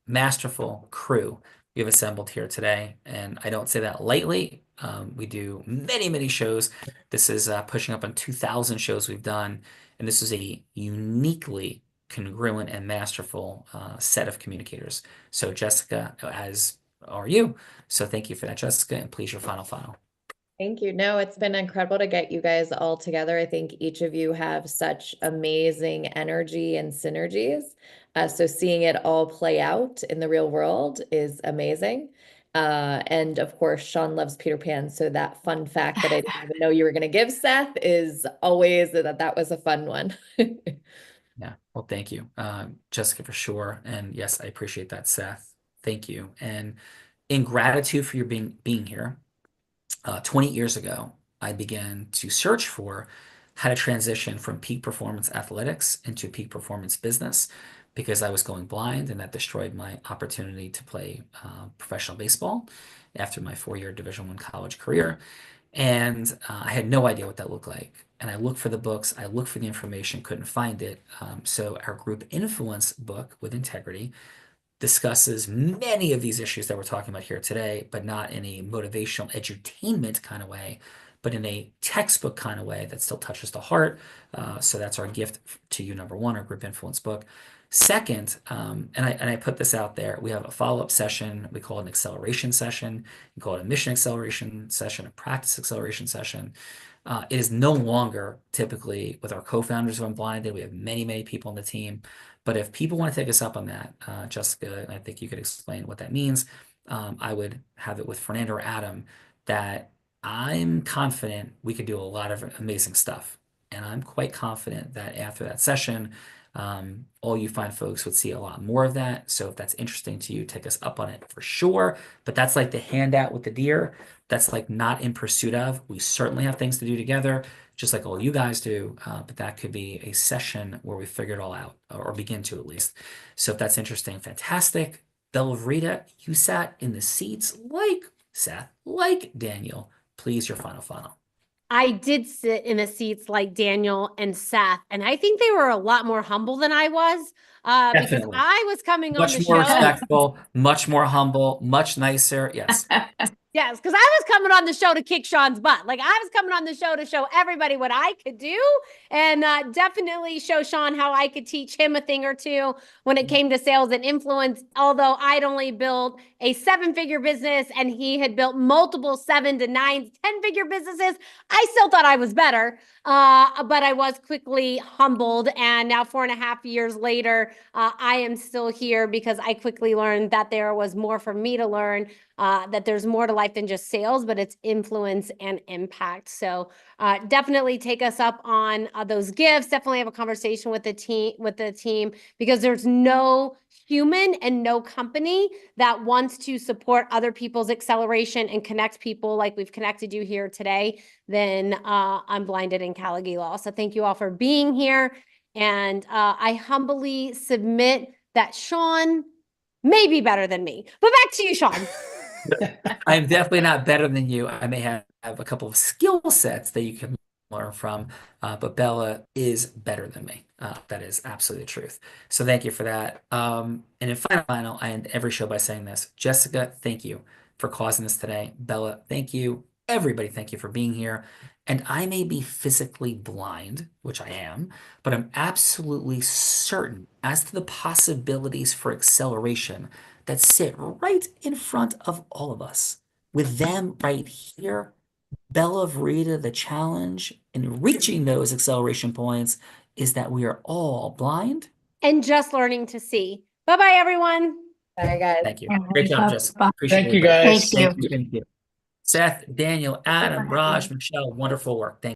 masterful crew we have assembled here today. And I don't say that lightly. We do many, many shows. This is pushing up on 2,000 shows we've done. And this is a uniquely congruent and masterful set of communicators. So Jessica, as are you. So thank you for that, Jessica. And please, your final. Thank you. No, it's been incredible to get you guys all together. I think each of you have such amazing energy and synergies. So seeing it all play out in the real world is amazing. And of course, Sean loves Peter Pan. So that fun fact that I didn't even know you were going to give, Seth, is always that was a fun one. Yeah. Well, thank you, Jessica, for sure. And yes, I appreciate that, Seth. Thank you. And in gratitude for your being here, 20 years ago, I began to search for how to transition from peak performance athletics into peak performance business because I was going blind, and that destroyed my opportunity to play professional baseball after my 4-year Division I college career. And I had no idea what that looked like. And I looked for the books, I looked for the information, couldn't find it. So our group Influence book with Integrity discusses many of these issues that we're talking about here today, but not in a motivational edutainment kind of way, but in a textbook kind of way that still touches the heart. So that's our gift to you, number one, our group Influence book. Second, and I put this out there, we have a follow-up session. We call it an acceleration session. We call it a mission acceleration session, a practice acceleration session. It is no longer typically with our co-founders who Unblinded. We have many, many people on the team. But if people want to take us up on that, Jessica, and I think you could explain what that means, I would have it with Fernando or Adam, that I'm confident we could do a lot of amazing stuff. And I'm quite confident that after that session, all you fine folks would see a lot more of that. So if that's interesting to you, take us up on it for sure. But that's like the handout with the deer. That's like not in pursuit of. We certainly have things to do together, just like all you guys do. But that could be a session where we figure it all out, or begin to at least. So if that's interesting, fantastic. Bella Rita, you sat in the seats like Seth, like Daniel. Please, your final. I did sit in the seats like Daniel and Seth, and I think they were a lot more humble than I was because I was coming on the show. Much more respectful, much more humble, much nicer. Yes. Yes, because I was coming on the show to kick Sean's butt. Like I was coming on the show to show everybody what I could do and definitely show Sean how I could teach him a thing or two when it came to sales and influence. Although I'd only built a 7-figure business and he had built multiple 7 to 9, 10-figure businesses, I still thought I was better. But I was quickly humbled. And now 4.5 years later, I am still here because I quickly learned that there was more for me to learn. That there's more to life than just sales, but it's influence and impact. So definitely take us up on those gifts. Definitely have a conversation with the team because there's no human and no company that wants to support other people's acceleration and connect people like we've connected you here today than Unblinded and Caligie Law. So thank you all for being here. And I humbly submit that Sean may be better than me. But back to you, Sean. I'm definitely not better than you. I may have a couple of skill sets that you can learn from, but Bella is better than me. That is absolutely the truth. So thank you for that. And in final, I end every show by saying this. Jessica, thank you for causing this today. Bella, thank you. Everybody, thank you for being here. And I may be physically blind, which I am, but I'm absolutely certain as to the possibilities for acceleration that sit right in front of all of us. With them right here, Bella Verita, the challenge in reaching those acceleration points is that we are all blind and just learning to see. Bye-bye, everyone. Bye, guys. Thank you. Great job, Jessica. Appreciate Thank you, it. guys. Thank you. Seth, Daniel, Adam, Raj, Michelle, wonderful work. Thank you.